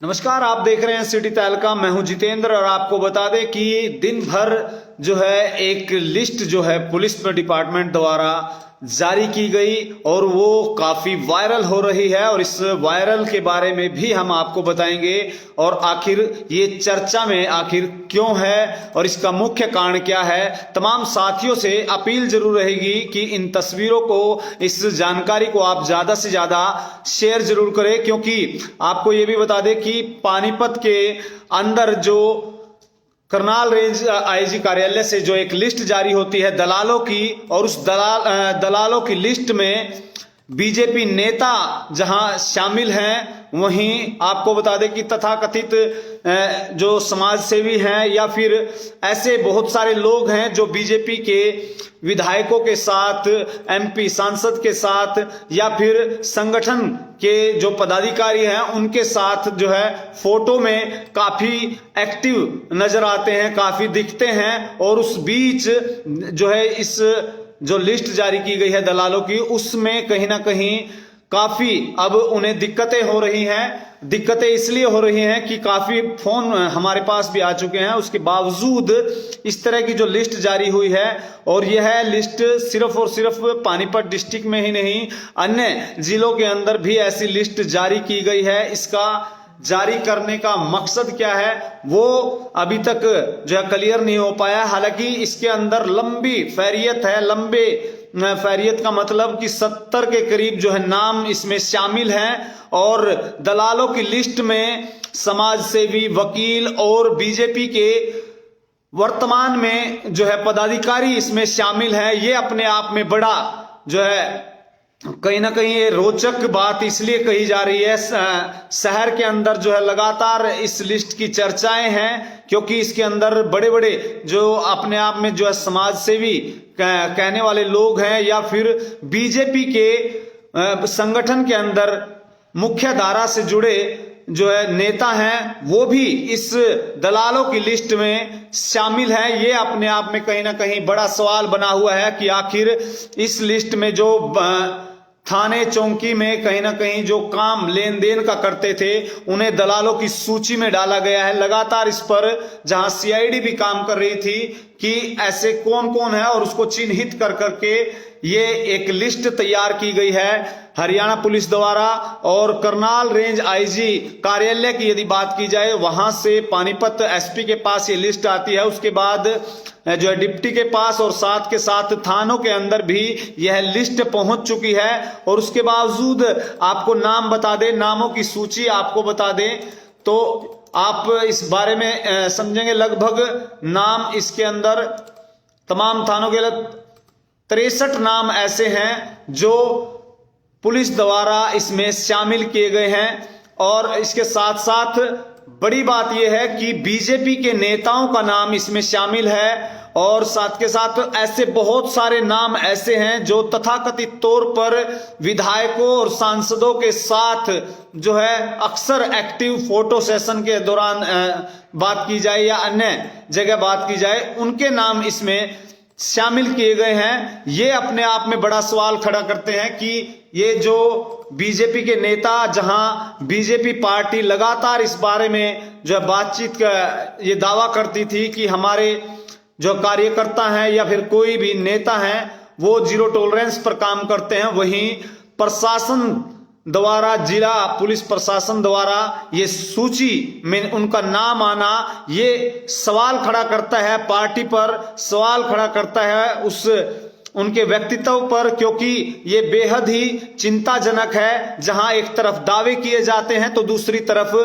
नमस्कार, आप देख रहे हैं सिटी तहलका। मैं हूं जितेंद्र और आपको बता दें कि दिन भर जो है एक लिस्ट जो है पुलिस डिपार्टमेंट द्वारा जारी की गई और वो काफी वायरल हो रही है और इस वायरल के बारे में भी हम आपको बताएंगे और आखिर ये चर्चा में आखिर क्यों है और इसका मुख्य कारण क्या है। तमाम साथियों से अपील जरूर रहेगी कि इन तस्वीरों को, इस जानकारी को आप ज्यादा से ज्यादा शेयर जरूर करें, क्योंकि आपको ये भी बता दें कि पानीपत के अंदर जो करनाल रेंज आईजी कार्यालय से जो एक लिस्ट जारी होती है दलालों की, और उस दलालों की लिस्ट में बीजेपी नेता जहां शामिल हैं, वहीं आपको बता दें कि तथाकथित जो समाज सेवी हैं या फिर ऐसे बहुत सारे लोग हैं जो बीजेपी के विधायकों के साथ, एमपी सांसद के साथ या फिर संगठन के जो पदाधिकारी हैं उनके साथ जो है फोटो में काफी एक्टिव नजर आते हैं, काफी दिखते हैं। और उस बीच जो है इस जो लिस्ट जारी की गई है दलालों की, उसमें कहीं ना कहीं काफी अब उन्हें दिक्कतें हो रही हैं। दिक्कतें इसलिए हो रही हैं कि काफी फोन हमारे पास भी आ चुके हैं, उसके बावजूद इस तरह की जो लिस्ट जारी हुई है, और यह लिस्ट सिर्फ और सिर्फ पानीपत डिस्ट्रिक्ट में ही नहीं, अन्य जिलों के अंदर भी ऐसी लिस्ट जारी की गई है। इसका जारी करने का मकसद क्या है वो अभी तक जो है क्लियर नहीं हो पाया। हालांकि इसके अंदर लंबी फैरियत है। लंबे फैरियत का मतलब कि 70 के करीब जो है नाम इसमें शामिल हैं, और दलालों की लिस्ट में समाज सेवी, वकील और बीजेपी के वर्तमान में जो है पदाधिकारी इसमें शामिल हैं। ये अपने आप में बड़ा जो है कहीं ना कहीं ये रोचक बात इसलिए कही जा रही है। शहर के अंदर जो है लगातार इस लिस्ट की चर्चाएं हैं, क्योंकि इसके अंदर बड़े बड़े जो अपने आप में जो है समाज सेवी कहने वाले लोग हैं या फिर बीजेपी के संगठन के अंदर मुख्य धारा से जुड़े जो है नेता हैं, वो भी इस दलालों की लिस्ट में शामिल हैं। ये अपने आप में कहीं ना कहीं बड़ा सवाल बना हुआ है कि आखिर इस लिस्ट में जो थाने चौकी में कहीं ना कहीं जो काम लेन देन का करते थे उन्हें दलालों की सूची में डाला गया है। लगातार इस पर जहां सीआईडी भी काम कर रही थी कि ऐसे कौन कौन है, और उसको चिन्हित कर करके ये एक लिस्ट तैयार की गई है हरियाणा पुलिस द्वारा। और करनाल रेंज आईजी कार्यालय की यदि बात की जाए, वहां से पानीपत एसपी के पास ये लिस्ट आती है, उसके बाद जो है डिप्टी के पास, और साथ के साथ थानों के अंदर भी यह लिस्ट पहुंच चुकी है। और उसके बावजूद आपको नाम बता दें, नामों की सूची आपको बता दें तो आप इस बारे में समझेंगे। लगभग नाम इसके अंदर तमाम थानों के 63 नाम ऐसे हैं जो पुलिस द्वारा इसमें शामिल किए गए हैं। और इसके साथ साथ बड़ी बात यह है कि बीजेपी के नेताओं का नाम इसमें शामिल है, और साथ के साथ ऐसे बहुत सारे नाम ऐसे हैं जो तथाकथित तौर पर विधायकों और सांसदों के साथ जो है अक्सर एक्टिव फोटो सेशन के दौरान बात की जाए या अन्य जगह बात की जाए, उनके नाम इसमें शामिल किए गए हैं। ये अपने आप में बड़ा सवाल खड़ा करते हैं कि ये जो बीजेपी के नेता, जहां बीजेपी पार्टी लगातार इस बारे में जो है बातचीत का ये दावा करती थी कि हमारे जो कार्यकर्ता हैं या फिर कोई भी नेता हैं वो जीरो टॉलरेंस पर काम करते हैं, वहीं प्रशासन द्वारा, जिला पुलिस प्रशासन द्वारा ये सूची में उनका नाम आना ये सवाल खड़ा करता है, पार्टी पर सवाल खड़ा करता है, उस उनके व्यक्तित्व पर, क्योंकि ये बेहद ही चिंताजनक है। जहां एक तरफ दावे किए जाते हैं तो दूसरी तरफ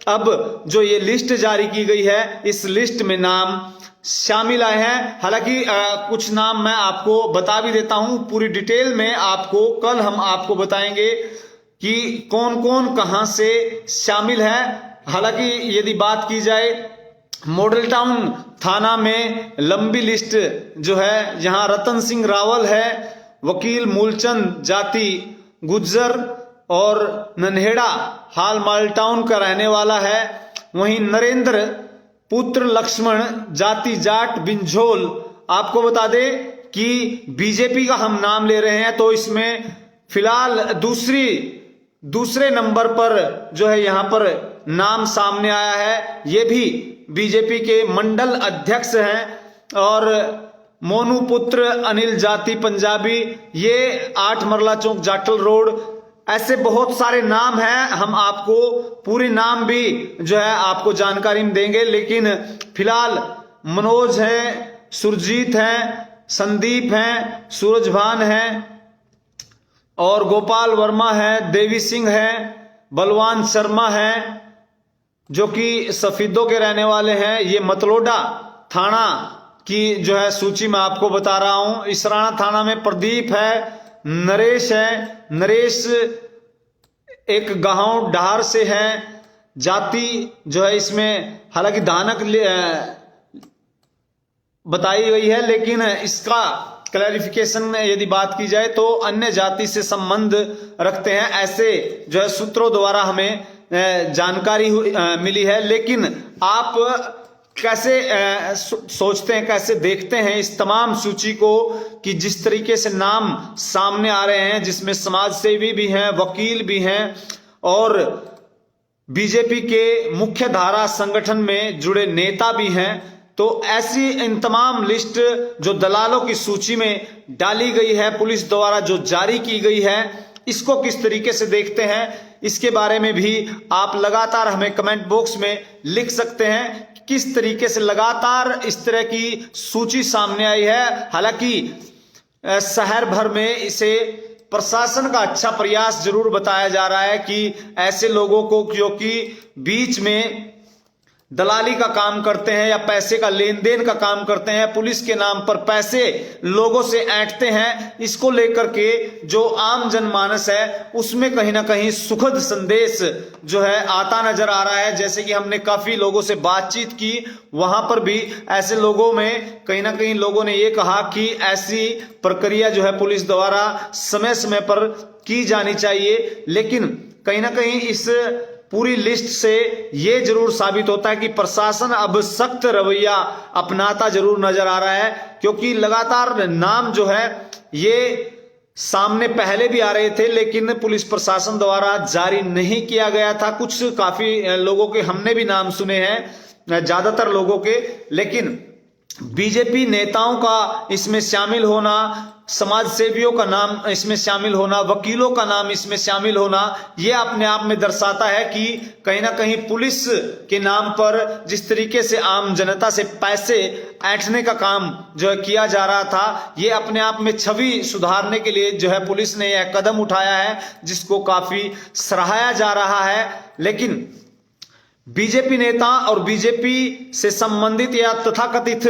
अब जो ये लिस्ट जारी की गई है, इस लिस्ट में नाम शामिल आए हैं। हालांकि कुछ नाम मैं आपको बता भी देता हूं, पूरी डिटेल में आपको कल हम आपको बताएंगे कि कौन कौन कहां से शामिल है। हालांकि यदि बात की जाए मॉडल टाउन थाना में लंबी लिस्ट जो है, यहां रतन सिंह रावल है, वकील मूलचंद जाति गुज्जर और नन्हेड़ा हाल माल टाउन का रहने वाला है। वहीं नरेंद्र पुत्र लक्ष्मण जाति जाट बिंझोल। आपको बता दे कि बीजेपी का हम नाम ले रहे हैं तो इसमें फिलहाल दूसरी दूसरे नंबर पर जो है यहाँ पर नाम सामने आया है, ये भी बीजेपी के मंडल अध्यक्ष हैं और मोनू पुत्र अनिल जाति पंजाबी, ये 8 मरला चौक जाटल रोड। ऐसे बहुत सारे नाम हैं, हम आपको पूरी नाम भी जो है आपको जानकारी में देंगे, लेकिन फिलहाल मनोज हैं, सुरजीत हैं, संदीप हैं, सूरजभान हैं और गोपाल वर्मा है, देवी सिंह है, बलवान शर्मा है जो कि सफीदों के रहने वाले हैं। ये मतलोडा थाना की जो है सूची मैं आपको बता रहा हूं। इसराना थाना में प्रदीप है, नरेश है, नरेश एक गांव डहार से है। जाति जो है इसमें हालांकि दानक बताई गई है, लेकिन इसका क्लैरिफिकेशन में यदि बात की जाए तो अन्य जाति से संबंध रखते हैं, ऐसे जो है सूत्रों द्वारा हमें जानकारी मिली है। लेकिन आप कैसे सोचते हैं, कैसे देखते हैं इस तमाम सूची को कि जिस तरीके से नाम सामने आ रहे हैं, जिसमें समाज सेवी भी हैं, वकील भी हैं और बीजेपी के मुख्य धारा संगठन में जुड़े नेता भी हैं, तो ऐसी इन तमाम लिस्ट जो दलालों की सूची में डाली गई है, पुलिस द्वारा जो जारी की गई है, इसको किस तरीके से देखते हैं, इसके बारे में भी आप लगातार हमें कमेंट बॉक्स में लिख सकते हैं। किस तरीके से लगातार इस तरह की सूची सामने आई है। हालांकि शहर भर में इसे प्रशासन का अच्छा प्रयास जरूर बताया जा रहा है कि ऐसे लोगों को जो कि बीच में दलाली का काम करते हैं या पैसे का लेन देन का काम करते हैं, पुलिस के नाम पर पैसे लोगों से ऐंठते हैं, इसको लेकर के जो आम जनमानस है उसमें कहीं ना कहीं सुखद संदेश जो है आता नजर आ रहा है। जैसे कि हमने काफी लोगों से बातचीत की, वहां पर भी ऐसे लोगों में कहीं ना कहीं लोगों ने ये कहा कि ऐसी प्रक्रिया जो है पुलिस द्वारा समय समय पर की जानी चाहिए। लेकिन कहीं ना कहीं इस पूरी लिस्ट से यह जरूर साबित होता है कि प्रशासन अब सख्त रवैया अपनाता जरूर नजर आ रहा है, क्योंकि लगातार नाम जो है ये सामने पहले भी आ रहे थे लेकिन पुलिस प्रशासन द्वारा जारी नहीं किया गया था। कुछ काफी लोगों के हमने भी नाम सुने हैं, ज्यादातर लोगों के, लेकिन बीजेपी नेताओं का इसमें शामिल होना, समाज सेवियों का नाम इसमें शामिल होना, वकीलों का नाम इसमें शामिल होना, यह अपने आप में दर्शाता है कि कहीं ना कहीं पुलिस के नाम पर जिस तरीके से आम जनता से पैसे ऐंठने का काम जो है किया जा रहा था, यह अपने आप में छवि सुधारने के लिए जो है पुलिस ने यह कदम उठाया है, जिसको काफी सराहाया जा रहा है। लेकिन बीजेपी नेता और बीजेपी से संबंधित या तथाकथित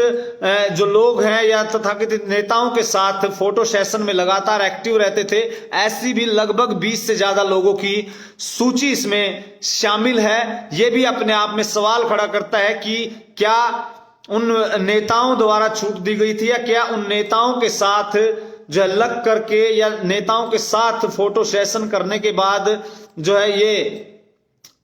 जो लोग हैं या तथाकथित नेताओं के साथ फोटो सेशन में लगातार एक्टिव रहते थे, ऐसी भी लगभग 20 से ज्यादा लोगों की सूची इसमें शामिल है। यह भी अपने आप में सवाल खड़ा करता है कि क्या उन नेताओं द्वारा छूट दी गई थी या क्या उन नेताओं के साथ जो है लग करके या नेताओं के साथ फोटो सेशन करने के बाद जो है ये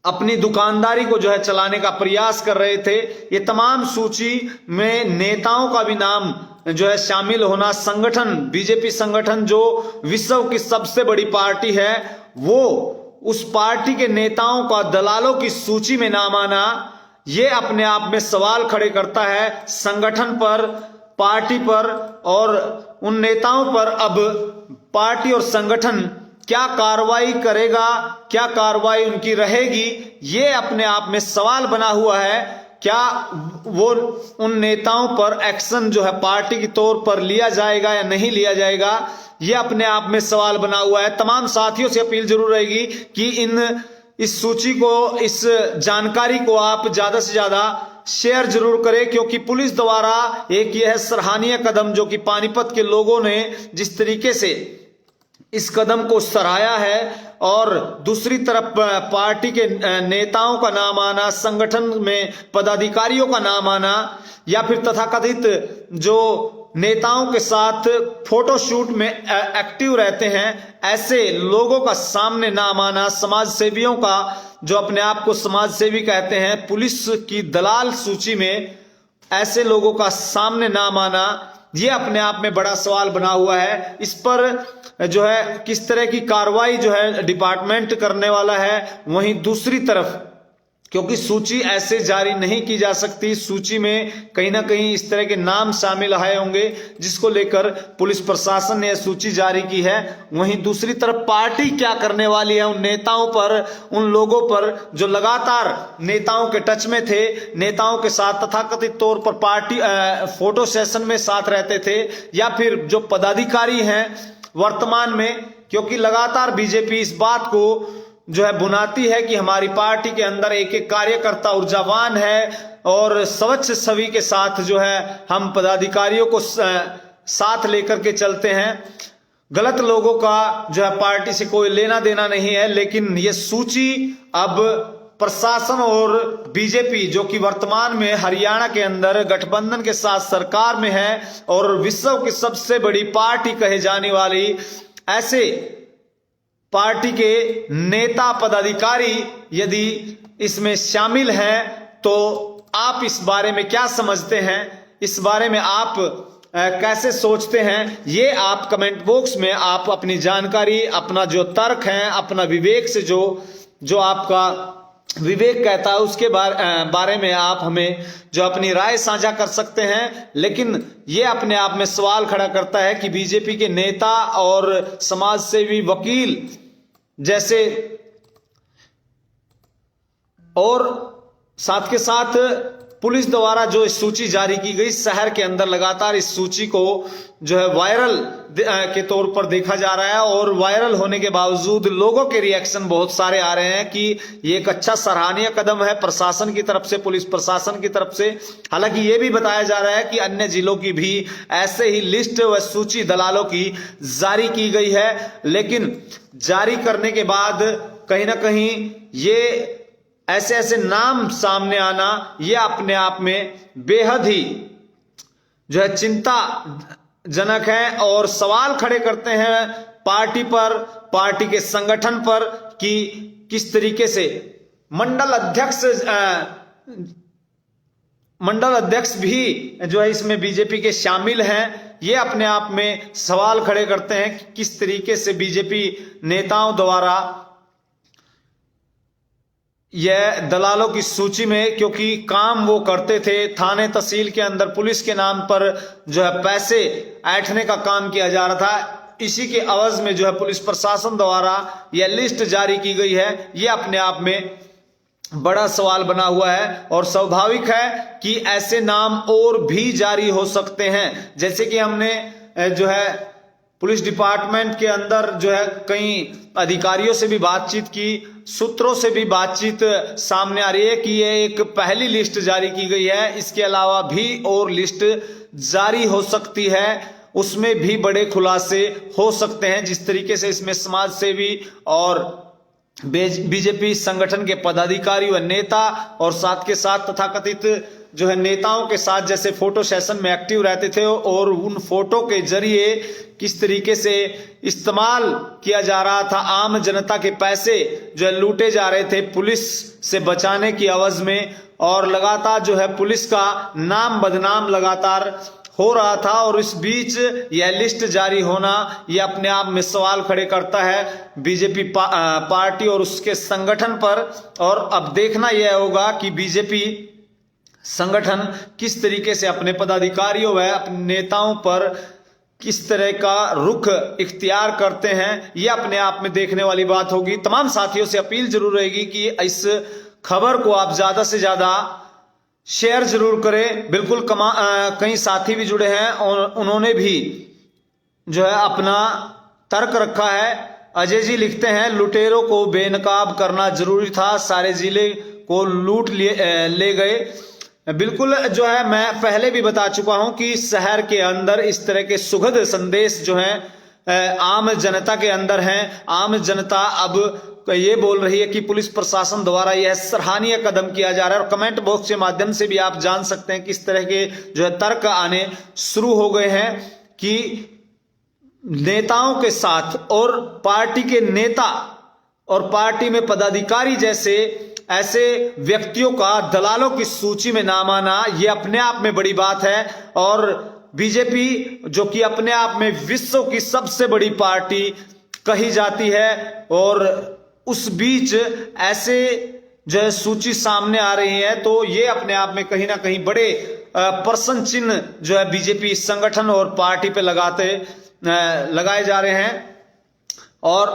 अपनी दुकानदारी को जो है चलाने का प्रयास कर रहे थे। ये तमाम सूची में नेताओं का भी नाम जो है शामिल होना, संगठन बीजेपी संगठन जो विश्व की सबसे बड़ी पार्टी है, वो उस पार्टी के नेताओं का दलालों की सूची में नाम आना, ये अपने आप में सवाल खड़े करता है संगठन पर, पार्टी पर और उन नेताओं पर। अब पार्टी और संगठन क्या कार्रवाई करेगा, क्या कार्रवाई उनकी रहेगी, ये अपने आप में सवाल बना हुआ है। क्या वो उन नेताओं पर एक्शन जो है पार्टी के तौर पर लिया जाएगा या नहीं लिया जाएगा, ये अपने आप में सवाल बना हुआ है। तमाम साथियों से अपील जरूर रहेगी कि इस सूची को, इस जानकारी को आप ज्यादा से ज्यादा शेयर जरूर करें, क्योंकि पुलिस द्वारा एक यह सराहनीय कदम जो कि पानीपत के लोगों ने जिस तरीके से इस कदम को सराहा है और दूसरी तरफ पार्टी के नेताओं का नाम आना, संगठन में पदाधिकारियों का नाम आना या फिर तथाकथित जो नेताओं के साथ फोटोशूट में एक्टिव रहते हैं, ऐसे लोगों का सामने नाम आना, समाज सेवियों का जो अपने आप को समाज सेवी कहते हैं, पुलिस की दलाल सूची में ऐसे लोगों का सामने नाम आना, ये अपने आप में बड़ा सवाल बना हुआ है। इस पर जो है किस तरह की कार्रवाई जो है डिपार्टमेंट करने वाला है। वहीं दूसरी तरफ क्योंकि सूची ऐसे जारी नहीं की जा सकती, सूची में कहीं ना कहीं इस तरह के नाम शामिल आए होंगे जिसको लेकर पुलिस प्रशासन ने यह सूची जारी की है। वहीं दूसरी तरफ पार्टी क्या करने वाली है उन नेताओं पर, उन लोगों पर जो लगातार नेताओं के टच में थे, नेताओं के साथ तथाकथित तौर पर पार्टी फोटो सेशन में साथ रहते थे, या फिर जो पदाधिकारी हैं वर्तमान में, क्योंकि लगातार बीजेपी इस बात को जो है बुनाती है कि हमारी पार्टी के अंदर एक एक कार्यकर्ता ऊर्जावान है और स्वच्छ छवि के साथ जो है हम पदाधिकारियों को साथ लेकर के चलते हैं। गलत लोगों का जो है पार्टी से कोई लेना देना नहीं है। लेकिन ये सूची अब प्रशासन और बीजेपी जो कि वर्तमान में हरियाणा के अंदर गठबंधन के साथ सरकार में है और विश्व की सबसे बड़ी पार्टी कहे जाने वाली ऐसे पार्टी के नेता पदाधिकारी यदि इसमें शामिल हैं तो आप इस बारे में क्या समझते हैं, इस बारे में आप कैसे सोचते हैं, ये आप कमेंट बॉक्स में आप अपनी जानकारी, अपना जो तर्क है, अपना विवेक से जो आपका विवेक कहता है उसके बारे में आप हमें जो अपनी राय साझा कर सकते हैं। लेकिन ये अपने आप में सवाल खड़ा करता है कि बीजेपी के नेता और समाज सेवी वकील जैसे और साथ के साथ पुलिस द्वारा जो इस सूची जारी की गई, शहर के अंदर लगातार इस सूची को जो है वायरल के तौर पर देखा जा रहा है और वायरल होने के बावजूद लोगों के रिएक्शन बहुत सारे आ रहे हैं कि ये एक अच्छा सराहनीय कदम है प्रशासन की तरफ से, पुलिस प्रशासन की तरफ से। हालांकि ये भी बताया जा रहा है कि अन्य जिलों की भी ऐसे ही लिस्ट व सूची दलालों की जारी की गई है, लेकिन जारी करने के बाद कहीं ना कहीं ये ऐसे ऐसे नाम सामने आना ये अपने आप में बेहद ही जो है चिंताजनक है और सवाल खड़े करते हैं पार्टी पर, पार्टी के संगठन पर कि किस तरीके से मंडल अध्यक्ष भी जो है इसमें बीजेपी के शामिल हैं। ये अपने आप में सवाल खड़े करते हैं कि किस तरीके से बीजेपी नेताओं द्वारा यह दलालों की सूची में, क्योंकि काम वो करते थे थाने तहसील के अंदर पुलिस के नाम पर जो है पैसे ऐंठने का काम किया जा रहा था, इसी के अवज में जो है पुलिस प्रशासन द्वारा यह लिस्ट जारी की गई है। यह अपने आप में बड़ा सवाल बना हुआ है और स्वाभाविक है कि ऐसे नाम और भी जारी हो सकते हैं। जैसे कि हमने जो है पुलिस डिपार्टमेंट के अंदर जो है कई अधिकारियों से भी बातचीत की, सूत्रों से भी बातचीत सामने आ रही है कि ये एक पहली लिस्ट जारी की गई है, इसके अलावा भी और लिस्ट जारी हो सकती है, उसमें भी बड़े खुलासे हो सकते हैं। जिस तरीके से इसमें समाज सेवी और बीजेपी संगठन के पदाधिकारी व नेता और साथ के साथ तथाकथित जो है नेताओं के साथ जैसे फोटो सेशन में एक्टिव रहते थे और उन फोटो के जरिए किस तरीके से इस्तेमाल किया जा रहा था, आम जनता के पैसे जो है लूटे जा रहे थे पुलिस से बचाने की आवाज में, और लगातार जो है पुलिस का नाम बदनाम लगातार हो रहा था। और इस बीच यह लिस्ट जारी होना यह अपने आप में सवाल खड़े करता है बीजेपी पार्टी और उसके संगठन पर। और अब देखना यह होगा कि बीजेपी संगठन किस तरीके से अपने पदाधिकारियों व अपने नेताओं पर किस तरह का रुख इख्तियार करते हैं, यह अपने आप में देखने वाली बात होगी। तमाम साथियों से अपील जरूर रहेगी कि इस खबर को आप ज्यादा से ज्यादा शेयर जरूर करें। बिल्कुल कई साथी भी जुड़े हैं और उन्होंने भी जो है अपना तर्क रखा है। अजय जी लिखते हैं, लुटेरों को बेनकाब करना जरूरी था, सारे जिले को लूट ले गए। बिल्कुल जो है मैं पहले भी बता चुका हूं कि शहर के अंदर इस तरह के सुखद संदेश जो हैं आम जनता के अंदर हैं। आम जनता अब ये बोल रही है कि पुलिस प्रशासन द्वारा यह सराहनीय कदम किया जा रहा है। और कमेंट बॉक्स के माध्यम से भी आप जान सकते हैं किस तरह के जो है तर्क आने शुरू हो गए हैं कि नेताओं के साथ और पार्टी के नेता और पार्टी में पदाधिकारी जैसे ऐसे व्यक्तियों का दलालों की सूची में नाम आना यह अपने आप में बड़ी बात है। और बीजेपी जो कि अपने आप में विश्व की सबसे बड़ी पार्टी कही जाती है, और उस बीच ऐसे जो है सूची सामने आ रही है, तो ये अपने आप में कहीं ना कहीं बड़े प्रश्न चिन्ह जो है बीजेपी संगठन और पार्टी पे लगाए जा रहे हैं। और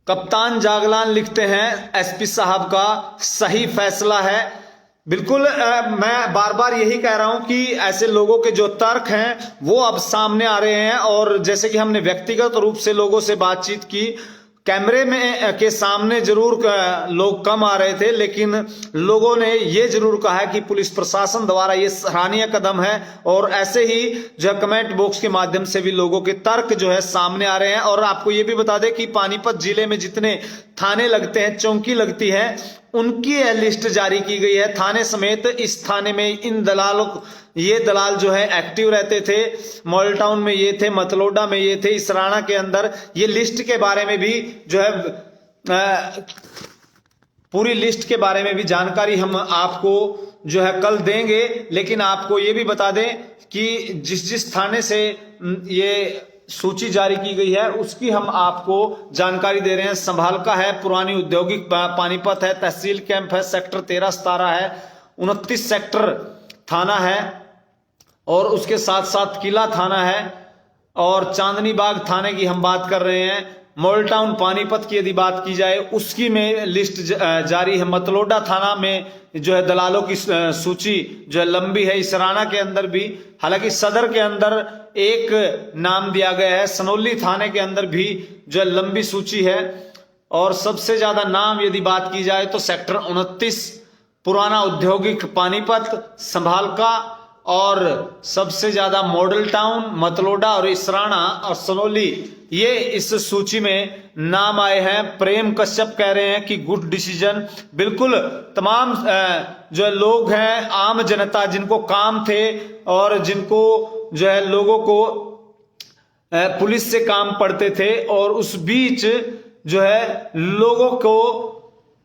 कप्तान जागलान लिखते हैं एसपी साहब का सही फैसला है। बिल्कुल मैं बार बार यही कह रहा हूं कि ऐसे लोगों के जो तर्क हैं वो अब सामने आ रहे हैं, और जैसे कि हमने व्यक्तिगत रूप से लोगों से बातचीत की, कैमरे में के सामने जरूर लोग कम आ रहे थे, लेकिन लोगों ने ये जरूर कहा है कि पुलिस प्रशासन द्वारा ये सराहनीय कदम है। और ऐसे ही जो है कमेंट बॉक्स के माध्यम से भी लोगों के तर्क जो है सामने आ रहे हैं। और आपको ये भी बता दें कि पानीपत जिले में जितने थाने लगते हैं, चौकी लगती है, उनकी लिस्ट जारी की गई है थाने समेत। इस थाने में इन दलालों, ये दलाल जो है एक्टिव रहते थे। मॉडल टाउन में ये थे, मतलोडा में ये थे, इसराना के अंदर। ये लिस्ट के बारे में भी जो है पूरी लिस्ट के बारे में भी जानकारी हम आपको जो है कल देंगे। लेकिन आपको ये भी बता दें कि जिस जिस थाने से ये सूची जारी की गई है उसकी हम आपको जानकारी दे रहे हैं। संभाल का है, पुरानी औद्योगिक पानीपत है, तहसील कैंप है, सेक्टर 13-17 है, 29 सेक्टर थाना है, और उसके साथ साथ किला थाना है, और चांदनी बाग थाने की हम बात कर रहे हैं। मॉडल टाउन पानीपत की यदि बात की जाए उसकी में लिस्ट जारी है। मतलोडा थाना में जो है दलालों की सूची जो है लंबी है। इसराना के अंदर भी, हालांकि सदर के अंदर एक नाम दिया गया है। सनोली थाने के अंदर भी जो है लंबी सूची है। और सबसे ज्यादा नाम यदि बात की जाए तो सेक्टर 29 पुराना औद्योगिक पानीपत, संभाल का, और सबसे ज्यादा मॉडल टाउन, मतलोडा और इसराना और सनोली, ये इस सूची में नाम आए हैं। प्रेम कश्यप कह रहे हैं कि गुड डिसीजन। बिल्कुल तमाम जो है लोग हैं, आम जनता जिनको काम थे और जिनको जो है लोगों को पुलिस से काम पड़ते थे, और उस बीच जो है लोगों को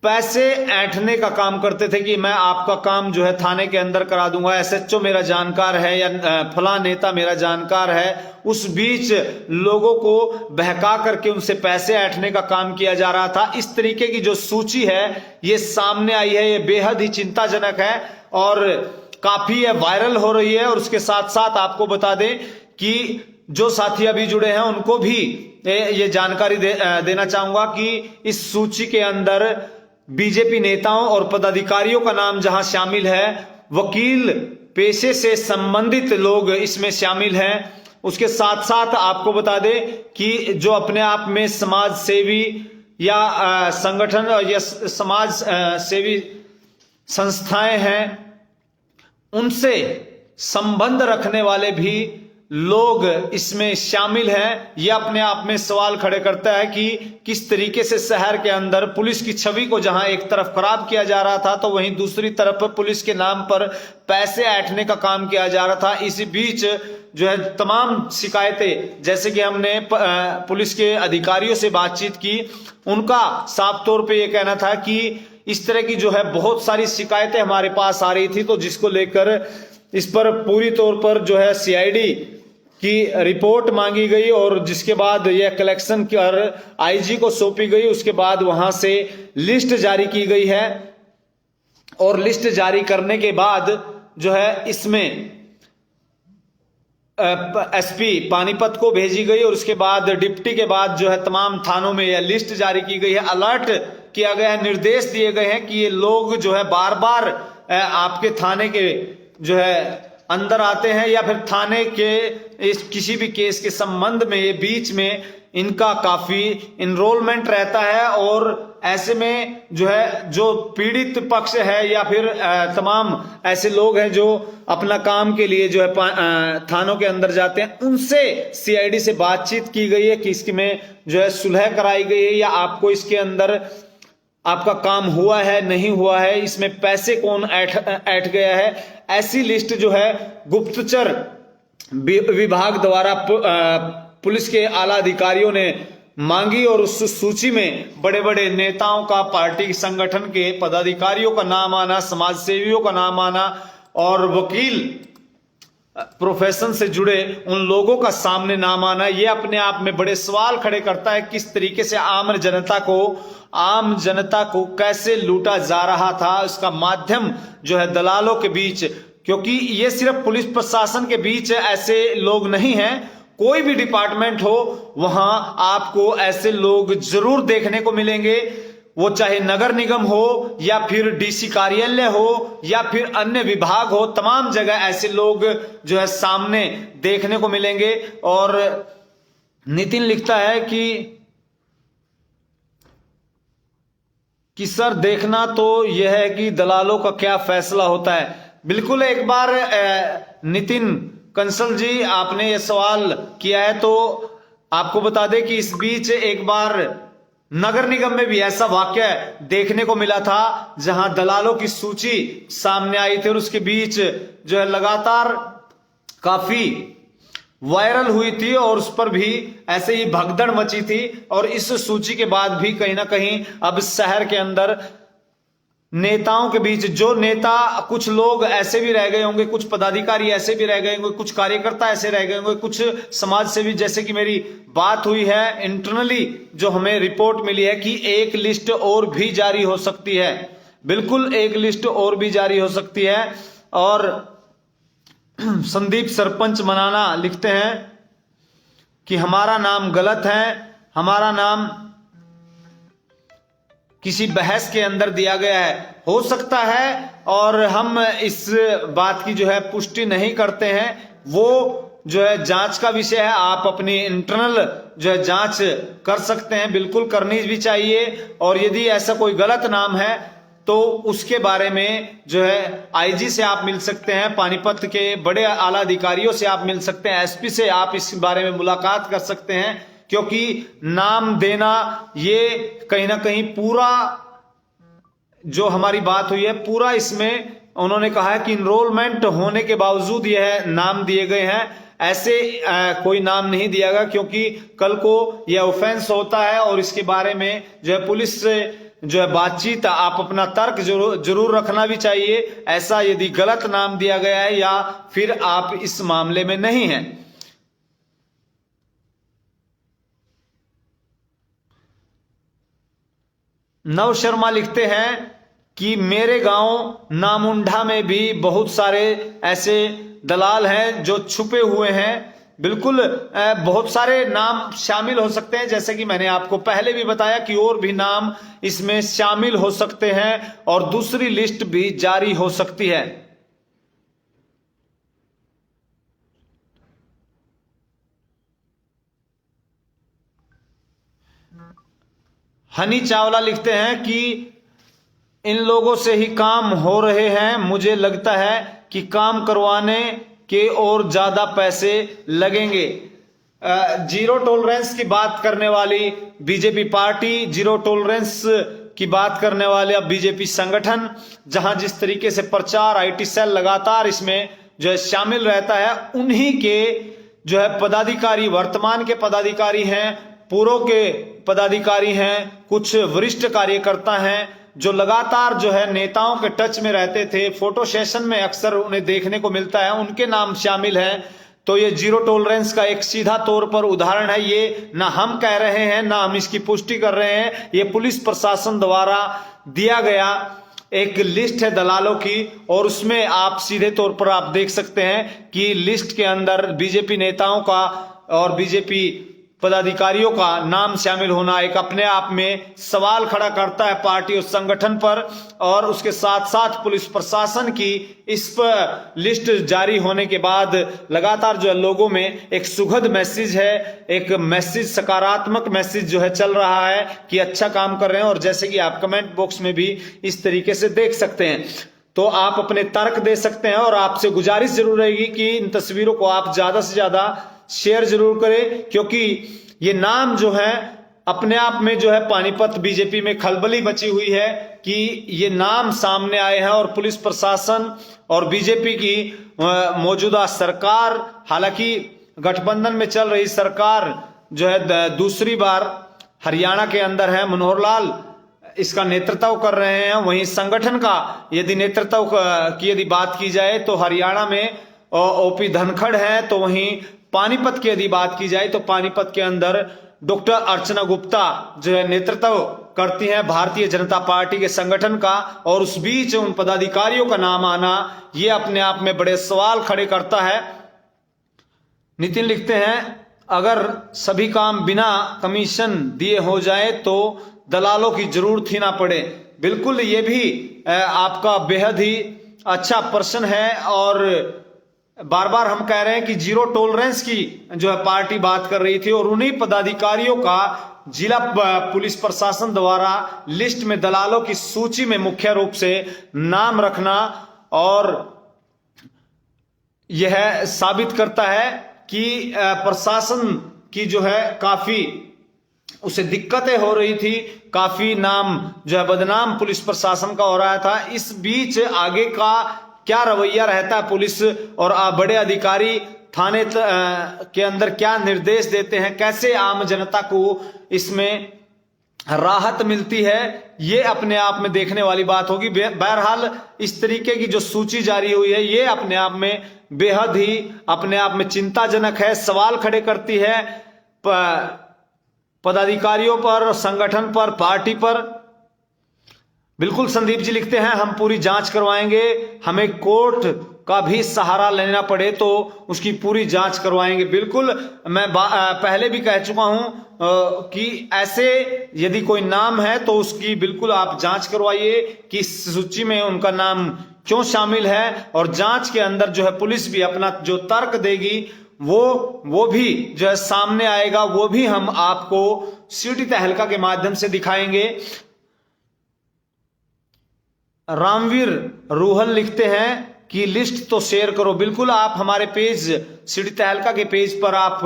पैसे ऐंठने का काम करते थे कि मैं आपका काम जो है थाने के अंदर करा दूंगा, एसएचओ मेरा जानकार है या फला नेता मेरा जानकार है। उस बीच लोगों को बहका करके उनसे पैसे ऐंठने का काम किया जा रहा था। इस तरीके की जो सूची है ये सामने आई है, ये बेहद ही चिंताजनक है और काफी वायरल हो रही है। और उसके साथ साथ आपको बता दें कि जो साथी अभी जुड़े हैं उनको भी ये जानकारी देना चाहूंगा कि इस सूची के अंदर बीजेपी नेताओं और पदाधिकारियों का नाम जहां शामिल है, वकील पेशे से संबंधित लोग इसमें शामिल हैं। उसके साथ साथ आपको बता दें कि जो अपने आप में समाज सेवी या संगठन या समाज सेवी संस्थाएं हैं, उनसे संबंध रखने वाले भी लोग इसमें शामिल हैं। यह अपने आप में सवाल खड़े करता है कि किस तरीके से शहर के अंदर पुलिस की छवि को जहां एक तरफ खराब किया जा रहा था, तो वहीं दूसरी तरफ पुलिस के नाम पर पैसे ऐंठने का काम किया जा रहा था। इसी बीच जो है तमाम शिकायतें, जैसे कि हमने पुलिस के अधिकारियों से बातचीत की, उनका साफ तौर पे ये कहना था कि इस तरह की जो है बहुत सारी शिकायतें हमारे पास आ रही थी, तो जिसको लेकर इस पर पूरी तौर पर जो है सीआईडी की रिपोर्ट मांगी गई और जिसके बाद यह कलेक्शन कर आईजी को सौंपी गई। उसके बाद वहां से लिस्ट जारी की गई है और लिस्ट जारी करने के बाद जो है इसमें एसपी पानीपत को भेजी गई और उसके बाद डिप्टी के बाद जो है तमाम थानों में यह लिस्ट जारी की गई है। अलर्ट किया गया है, निर्देश दिए गए हैं कि ये लोग जो है बार बार आपके थाने के जो है अंदर आते हैं या फिर थाने के इस किसी भी केस के संबंध में ये बीच में इनका काफी इनरोलमेंट रहता है। और ऐसे में जो है जो पीड़ित पक्ष है या फिर तमाम ऐसे लोग हैं जो अपना काम के लिए जो है थानों के अंदर जाते हैं, उनसे सीआईडी से बातचीत की गई है कि इसमें जो है सुलह कराई गई है या आपको इसके अंदर आपका काम हुआ है नहीं हुआ है, इसमें पैसे कौन ऐठ गया है। ऐसी लिस्ट जो है गुप्तचर विभाग द्वारा पुलिस के आला अधिकारियों ने मांगी और उस सूची में बड़े बड़े नेताओं का, पार्टी संगठन के पदाधिकारियों का नाम आना, समाज सेवियों का नाम आना और वकील प्रोफेशन से जुड़े उन लोगों का सामने नाम आना, ये अपने आप में बड़े सवाल खड़े करता है किस तरीके से आम जनता को कैसे लूटा जा रहा था। इसका माध्यम जो है दलालों के बीच, क्योंकि ये सिर्फ पुलिस प्रशासन के बीच ऐसे लोग नहीं हैं, कोई भी डिपार्टमेंट हो वहां आपको ऐसे लोग जरूर देखने को मिलेंगे। वो चाहे नगर निगम हो या फिर डीसी कार्यालय हो या फिर अन्य विभाग हो, तमाम जगह ऐसे लोग जो है सामने देखने को मिलेंगे। और नितिन लिखता है कि सर देखना तो यह है कि दलालों का क्या फैसला होता है। बिल्कुल, एक बार नितिन कंसल जी आपने ये सवाल किया है तो आपको बता दें कि इस बीच एक बार नगर निगम में भी ऐसा वाक्य देखने को मिला था जहां दलालों की सूची सामने आई थी और उसके बीच जो है लगातार काफी वायरल हुई थी और उस पर भी ऐसे ही भगदड़ मची थी। और इस सूची के बाद भी कहीं ना कहीं अब शहर के अंदर नेताओं के बीच, जो नेता, कुछ लोग ऐसे भी रह गए होंगे, कुछ पदाधिकारी ऐसे भी रह गए होंगे, कुछ कार्यकर्ता ऐसे रह गए होंगे, कुछ समाज सेवी, जैसे कि मेरी बात हुई है इंटरनली जो हमें रिपोर्ट मिली है कि एक लिस्ट और भी जारी हो सकती है। बिल्कुल, एक लिस्ट और भी जारी हो सकती है। और संदीप सरपंच मनाना लिखते हैं कि हमारा नाम गलत है, हमारा नाम किसी बहस के अंदर दिया गया है, हो सकता है, और हम इस बात की जो है पुष्टि नहीं करते हैं। वो जो है जांच का विषय है, आप अपनी इंटरनल जो है जांच कर सकते हैं, बिल्कुल करनी भी चाहिए। और यदि ऐसा कोई गलत नाम है तो उसके बारे में जो है आईजी से आप मिल सकते हैं, पानीपत के बड़े आला अधिकारियों से आप मिल सकते हैं, एसपी से आप इस बारे में मुलाकात कर सकते हैं। क्योंकि नाम देना ये कहीं ना कहीं पूरा जो हमारी बात हुई है, पूरा इसमें उन्होंने कहा है कि इनरोलमेंट होने के बावजूद यह नाम दिए गए हैं, ऐसे कोई नाम नहीं दिया गया, क्योंकि कल को यह ऑफेंस होता है और इसके बारे में जो है पुलिस से जो है बातचीत, आप अपना तर्क जरूर रखना भी चाहिए। ऐसा यदि गलत नाम दिया गया है या फिर आप इस मामले में नहीं हैं। नव शर्मा लिखते हैं कि मेरे गांव नामुंडा में भी बहुत सारे ऐसे दलाल हैं जो छुपे हुए हैं। बिल्कुल, बहुत सारे नाम शामिल हो सकते हैं, जैसे कि मैंने आपको पहले भी बताया कि और भी नाम इसमें शामिल हो सकते हैं और दूसरी लिस्ट भी जारी हो सकती है। हनी चावला लिखते हैं कि इन लोगों से ही काम हो रहे हैं, मुझे लगता है कि काम करवाने के और ज्यादा पैसे लगेंगे। जीरो टॉलरेंस की बात करने वाली बीजेपी पार्टी, जीरो टॉलरेंस की बात करने वाले बीजेपी संगठन, जहां जिस तरीके से प्रचार आईटी सेल लगातार इसमें जो है शामिल रहता है, उन्हीं के जो है पदाधिकारी, वर्तमान के पदाधिकारी हैं, पूर्व के पदाधिकारी हैं, कुछ वरिष्ठ कार्यकर्ता हैं जो लगातार जो है नेताओं के टच में रहते थे, फोटो सेशन में अक्सर उन्हें देखने को मिलता है, उनके नाम शामिल हैं। तो ये जीरो टॉलरेंस का एक सीधा तौर पर उदाहरण है। ये ना हम कह रहे हैं, ना हम इसकी पुष्टि कर रहे हैं, ये पुलिस प्रशासन द्वारा दिया गया एक लिस्ट है दलालों की, और उसमें आप सीधे तौर पर आप देख सकते हैं कि लिस्ट के अंदर बीजेपी नेताओं का और बीजेपी पदाधिकारियों का नाम शामिल होना एक अपने आप में सवाल खड़ा करता है पार्टी और संगठन पर। और उसके साथ साथ पुलिस प्रशासन की इस पर लिस्ट जारी होने के बाद लगातार जो है लोगों में एक सुखद मैसेज है, एक मैसेज, सकारात्मक मैसेज जो है चल रहा है कि अच्छा काम कर रहे हैं। और जैसे कि आप कमेंट बॉक्स में भी इस तरीके से देख सकते हैं, तो आप अपने तर्क दे सकते हैं। और आपसे गुजारिश जरूर रहेगी कि इन तस्वीरों को आप ज्यादा से ज्यादा शेयर जरूर करें, क्योंकि ये नाम जो है अपने आप में जो है पानीपत बीजेपी में खलबली मची हुई है कि ये नाम सामने आए हैं। और पुलिस प्रशासन और बीजेपी की मौजूदा सरकार, हालांकि गठबंधन में चल रही सरकार जो है दूसरी बार हरियाणा के अंदर है, मनोहर लाल इसका नेतृत्व कर रहे हैं। वहीं संगठन का यदि नेतृत्व की यदि बात की जाए तो हरियाणा में ओपी धनखड़ हैं, तो वहीं पानीपत की यदि बात की जाए तो पानीपत के अंदर डॉक्टर अर्चना गुप्ता जो है नेतृत्व करती हैं भारतीय जनता पार्टी के संगठन का, और उस बीच उन पदाधिकारियों का नाम आना ये अपने आप में बड़े सवाल खड़े करता है। नितिन लिखते हैं, अगर सभी काम बिना कमीशन दिए हो जाए तो दलालों की जरूरत ही ना पड़े। बिल्कुल, ये भी आपका बेहद ही अच्छा प्रश्न है, और बार बार हम कह रहे हैं कि जीरो टॉलरेंस की जो है पार्टी बात कर रही थी, और उन्हीं पदाधिकारियों का जिला पुलिस प्रशासन द्वारा लिस्ट में दलालों की सूची में मुख्य रूप से नाम रखना, और यह साबित करता है कि प्रशासन की जो है काफी उसे दिक्कतें हो रही थी, काफी नाम जो है बदनाम पुलिस प्रशासन का हो रहा था। इस बीच आगे का क्या रवैया रहता है पुलिस और बड़े अधिकारी थाने के अंदर क्या निर्देश देते हैं, कैसे आम जनता को इसमें राहत मिलती है, ये अपने आप में देखने वाली बात होगी। बहरहाल इस तरीके की जो सूची जारी हुई है ये अपने आप में बेहद ही अपने आप में चिंताजनक है, सवाल खड़े करती है पदाधिकारियों पर, संगठन पर, पार्टी पर। बिल्कुल, संदीप जी लिखते हैं, हम पूरी जांच करवाएंगे, हमें कोर्ट का भी सहारा लेना पड़े तो उसकी पूरी जांच करवाएंगे। बिल्कुल, मैं पहले भी कह चुका हूं कि ऐसे यदि कोई नाम है तो उसकी बिल्कुल आप जांच करवाइए कि सूची में उनका नाम क्यों शामिल है, और जांच के अंदर जो है पुलिस भी अपना जो तर्क देगी वो भी जो है सामने आएगा, वो भी हम आपको सिटी तहलका के माध्यम से दिखाएंगे। रामवीर रूहल लिखते हैं कि लिस्ट तो शेयर करो। बिल्कुल, आप हमारे पेज सिटी तहलका के पेज पर आप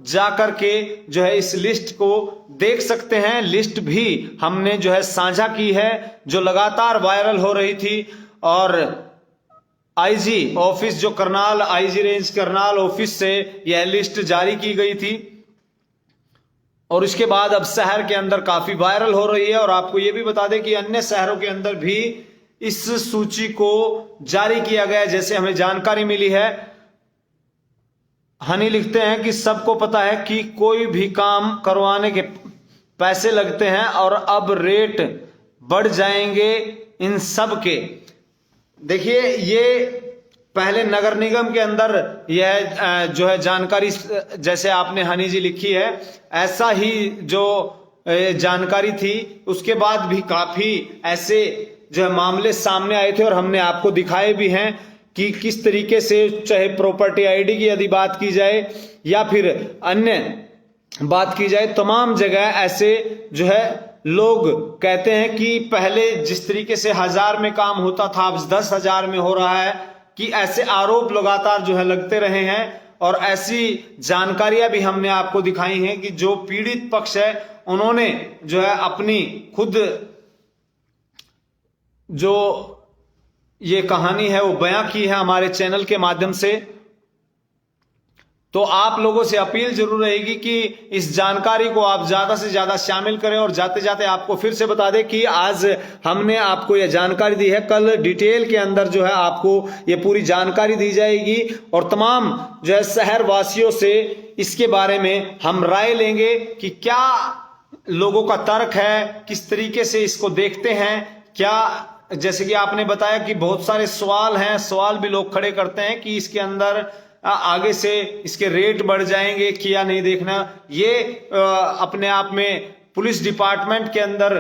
जाकर के जो है इस लिस्ट को देख सकते हैं। लिस्ट भी हमने जो है साझा की है, जो लगातार वायरल हो रही थी, और आईजी ऑफिस जो Karnal, IG range Karnal office से यह लिस्ट जारी की गई थी, और इसके बाद अब शहर के अंदर काफी वायरल हो रही है। और आपको यह भी बता दें कि अन्य शहरों के अंदर भी इस सूची को जारी किया गया, जैसे हमें जानकारी मिली है। हनी लिखते हैं कि सबको पता है कि कोई भी काम करवाने के पैसे लगते हैं और अब रेट बढ़ जाएंगे इन सब के। देखिए, ये पहले नगर निगम के अंदर यह जो है जानकारी जैसे आपने हनी जी लिखी है, ऐसा ही जो जानकारी थी, उसके बाद भी काफी ऐसे जो है मामले सामने आए थे, और हमने आपको दिखाए भी हैं कि किस तरीके से, चाहे प्रॉपर्टी आईडी की यदि बात की जाए या फिर अन्य बात की जाए, तमाम जगह ऐसे जो है लोग कहते हैं कि पहले जिस तरीके से 1000 में काम होता था अब 10,000 में हो रहा है, कि ऐसे आरोप लगातार जो है लगते रहे हैं। और ऐसी जानकारियां भी हमने आपको दिखाई हैं कि जो पीड़ित पक्ष है उन्होंने जो है अपनी खुद जो ये कहानी है वो बयां की है हमारे चैनल के माध्यम से। तो आप लोगों से अपील जरूर रहेगी कि इस जानकारी को आप ज्यादा से ज्यादा शामिल करें। और जाते जाते आपको फिर से बता दें कि आज हमने आपको यह जानकारी दी है, कल डिटेल के अंदर जो है आपको ये पूरी जानकारी दी जाएगी, और तमाम जो है शहर वासियों से इसके बारे में हम राय लेंगे कि क्या लोगों का तर्क है, किस तरीके से इसको देखते हैं। क्या, जैसे कि आपने बताया कि बहुत सारे सवाल हैं, सवाल भी लोग खड़े करते हैं कि इसके अंदर आगे से इसके रेट बढ़ जाएंगे कि या नहीं। देखना ये अपने आप में पुलिस डिपार्टमेंट के अंदर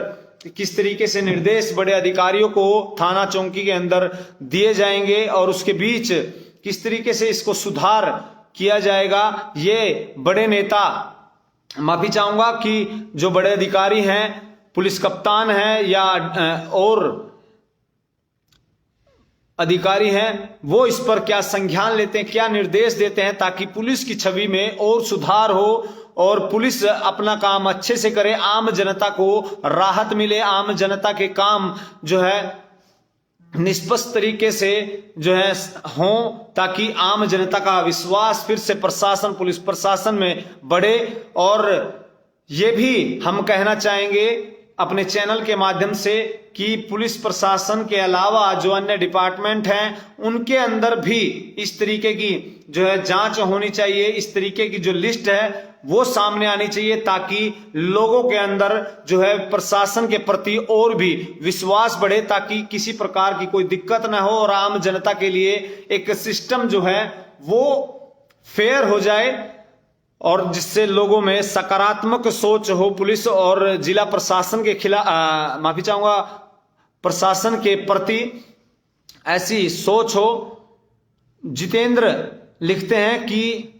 किस तरीके से निर्देश बड़े अधिकारियों को थाना चौकी के अंदर दिए जाएंगे, और उसके बीच किस तरीके से इसको सुधार किया जाएगा। ये बड़े नेता, माफी चाहूंगा कि जो बड़े अधिकारी हैं, पुलिस कप्तान हैं या और अधिकारी हैं, वो इस पर क्या संज्ञान लेते हैं, क्या निर्देश देते हैं, ताकि पुलिस की छवि में और सुधार हो और पुलिस अपना काम अच्छे से करे, आम जनता को राहत मिले, आम जनता के काम जो है निष्पक्ष तरीके से जो है हो, ताकि आम जनता का विश्वास फिर से प्रशासन, पुलिस प्रशासन में बढ़े। और ये भी हम कहना चाहेंगे अपने चैनल के माध्यम से कि पुलिस प्रशासन के अलावा जो अन्य डिपार्टमेंट हैं उनके अंदर भी इस तरीके की जो है जांच होनी चाहिए, इस तरीके की जो लिस्ट है वो सामने आनी चाहिए, ताकि लोगों के अंदर जो है प्रशासन के प्रति और भी विश्वास बढ़े, ताकि किसी प्रकार की कोई दिक्कत ना हो और आम जनता के लिए एक सिस्टम जो है वो फेयर हो जाए और जिससे लोगों में सकारात्मक सोच हो पुलिस और जिला प्रशासन के खिलाफ, माफी चाहूंगा, प्रशासन के प्रति ऐसी सोच हो। जितेंद्र लिखते हैं कि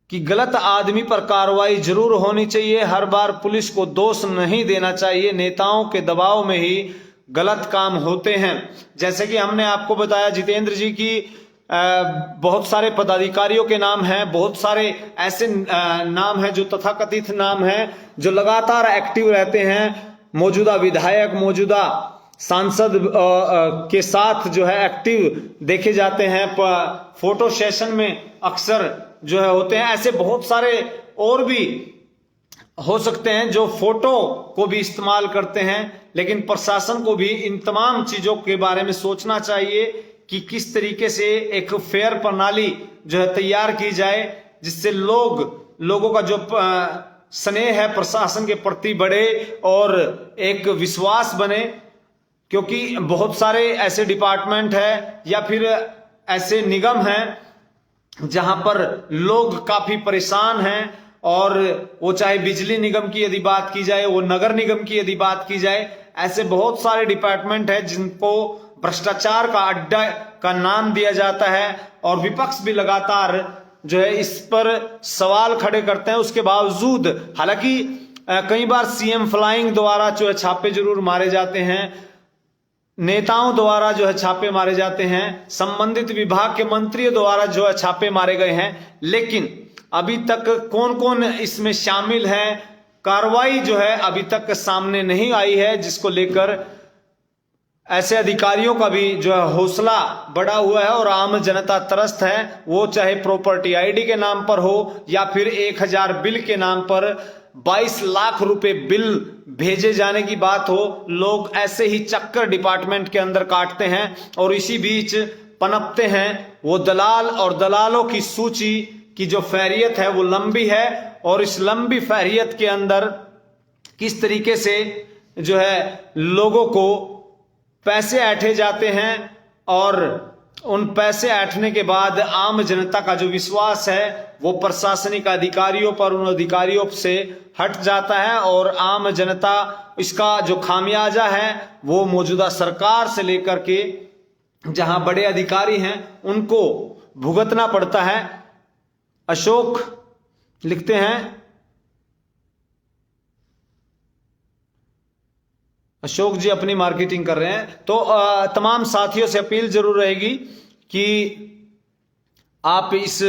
गलत आदमी पर कार्रवाई जरूर होनी चाहिए, हर बार पुलिस को दोष नहीं देना चाहिए, नेताओं के दबाव में ही गलत काम होते हैं। जैसे कि हमने आपको बताया जितेंद्र जी की बहुत सारे पदाधिकारियों के नाम हैं, बहुत सारे ऐसे नाम हैं जो तथाकथित नाम हैं जो लगातार एक्टिव रहते हैं, मौजूदा विधायक, मौजूदा सांसद के साथ जो है एक्टिव देखे जाते हैं, फोटो सेशन में अक्सर जो है होते हैं। ऐसे बहुत सारे और भी हो सकते हैं जो फोटो को भी इस्तेमाल करते हैं, लेकिन प्रशासन को भी इन तमाम चीजों के बारे में सोचना चाहिए कि किस तरीके से एक फेयर प्रणाली जो है तैयार की जाए, जिससे लोगों का जो स्नेह है प्रशासन के प्रति बढ़े और एक विश्वास बने। क्योंकि बहुत सारे ऐसे डिपार्टमेंट है या फिर ऐसे निगम हैं जहां पर लोग काफी परेशान हैं, और वो चाहे बिजली निगम की यदि बात की जाए, वो नगर निगम की यदि बात की जाए, ऐसे बहुत सारे डिपार्टमेंट है जिनको भ्रष्टाचार का अड्डा का नाम दिया जाता है और विपक्ष भी लगातार जो है इस पर सवाल खड़े करते हैं। उसके बावजूद हालांकि कई बार सीएम फ्लाइंग द्वारा जो है छापे जरूर मारे जाते हैं, नेताओं द्वारा जो है छापे मारे जाते हैं, संबंधित विभाग के मंत्रियों द्वारा जो है छापे मारे गए हैं, लेकिन अभी तक कौन कौन इसमें शामिल है कार्रवाई जो है अभी तक सामने नहीं आई है, जिसको लेकर ऐसे अधिकारियों का भी जो है हौसला बढ़ा हुआ है और आम जनता त्रस्त है। वो चाहे प्रॉपर्टी आईडी के नाम पर हो या फिर 1000 बिल के नाम पर 22 लाख रुपए बिल भेजे जाने की बात हो, लोग ऐसे ही चक्कर डिपार्टमेंट के अंदर काटते हैं और इसी बीच पनपते हैं वो दलाल, और दलालों की सूची की जो फहरियत है वो लंबी है, और इस लंबी फहरियत के अंदर किस तरीके से जो है लोगों को पैसे ऐंठे जाते हैं और उन पैसे ऐंठने के बाद आम जनता का जो विश्वास है वो प्रशासनिक अधिकारियों पर, उन अधिकारियों से हट जाता है और आम जनता इसका जो खामियाजा है वो मौजूदा सरकार से लेकर के जहां बड़े अधिकारी हैं उनको भुगतना पड़ता है। अशोक लिखते हैं, अशोक जी अपनी मार्केटिंग कर रहे हैं, तो तमाम साथियों से अपील जरूर रहेगी कि आप इस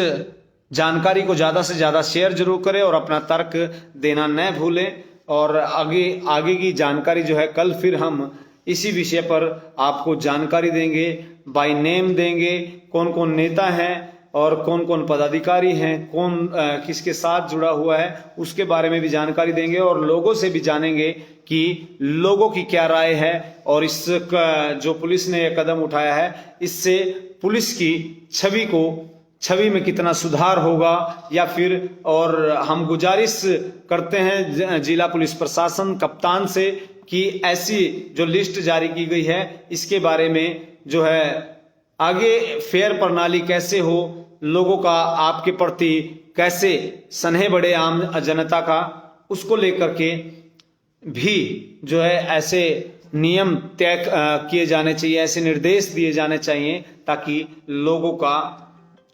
जानकारी को ज्यादा से ज्यादा शेयर जरूर करें और अपना तर्क देना न भूलें। और आगे की जानकारी जो है कल फिर हम इसी विषय पर आपको जानकारी देंगे, बाय नेम देंगे, कौन कौन नेता हैं और कौन कौन पदाधिकारी हैं, कौन किसके साथ जुड़ा हुआ है, उसके बारे में भी जानकारी देंगे और लोगों से भी जानेंगे कि लोगों की क्या राय है और इस जो पुलिस ने यह कदम उठाया है इससे पुलिस की छवि में कितना सुधार होगा या फिर। और हम गुजारिश करते हैं जिला पुलिस प्रशासन कप्तान से कि ऐसी जो लिस्ट जारी की गई है इसके बारे में जो है आगे फेयर प्रणाली कैसे हो, लोगों का आपके प्रति कैसे स्नेह बढ़े आम जनता का, उसको लेकर के भी जो है ऐसे नियम तय किए जाने चाहिए, ऐसे निर्देश दिए जाने चाहिए ताकि लोगों का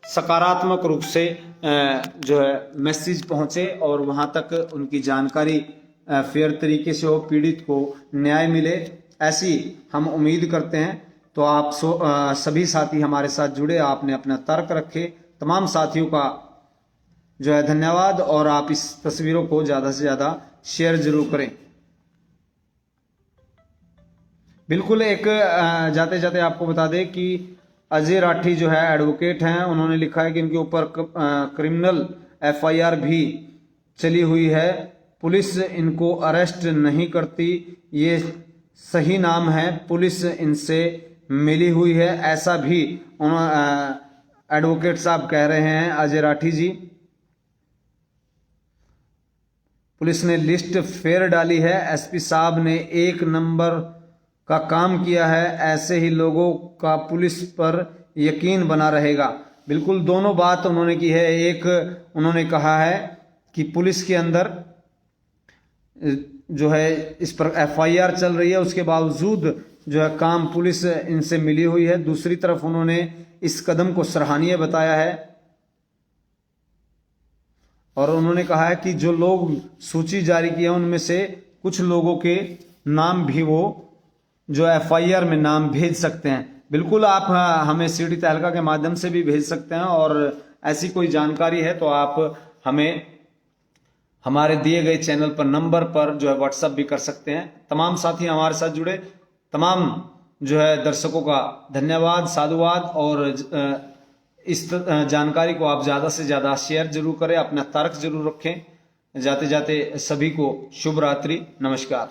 सकारात्मक रूप से जो है मैसेज पहुंचे और वहां तक उनकी जानकारी फेयर तरीके से हो, पीड़ित को न्याय मिले, ऐसी हम उम्मीद करते हैं। तो आप सभी साथी हमारे साथ जुड़े, आपने अपना तर्क रखे, तमाम साथियों का जो है धन्यवाद और आप इस तस्वीरों को ज्यादा से ज्यादा शेयर जरूर करें। बिल्कुल एक जाते जाते आपको बता दें कि अजय राठी जो है एडवोकेट हैं, उन्होंने लिखा है कि इनके ऊपर क्रिमिनल FIR भी चली हुई है पुलिस इनको अरेस्ट नहीं करती, ये सही नाम है, पुलिस इनसे मिली हुई है, ऐसा भी एडवोकेट साहब कह रहे हैं, अजय राठी जी। पुलिस ने लिस्ट फेर डाली है, एसपी साहब ने 1 नंबर का काम किया है, ऐसे ही लोगों का पुलिस पर यकीन बना रहेगा। बिल्कुल दोनों बात उन्होंने की है। एक उन्होंने कहा है कि पुलिस के अंदर जो है इस पर एफआईआर चल रही है, उसके बावजूद जो है काम पुलिस इनसे मिली हुई है। दूसरी तरफ उन्होंने इस कदम को सराहनीय बताया है और उन्होंने कहा है कि जो लोग सूची जारी की है उनमें से कुछ लोगों के नाम भी वो जो एफआईआर में नाम भेज सकते हैं। बिल्कुल आप हमें सीडी तहलका के माध्यम से भी भेज सकते हैं और ऐसी कोई जानकारी है तो आप हमें हमारे दिए गए चैनल पर नंबर पर जो है व्हाट्सएप भी कर सकते हैं। तमाम साथी हमारे साथ जुड़े तमाम जो है दर्शकों का धन्यवाद, साधुवाद और इस जानकारी को आप ज़्यादा से ज़्यादा शेयर जरूर करें, अपना तर्क जरूर रखें। जाते जाते सभी को शुभ रात्रि, नमस्कार।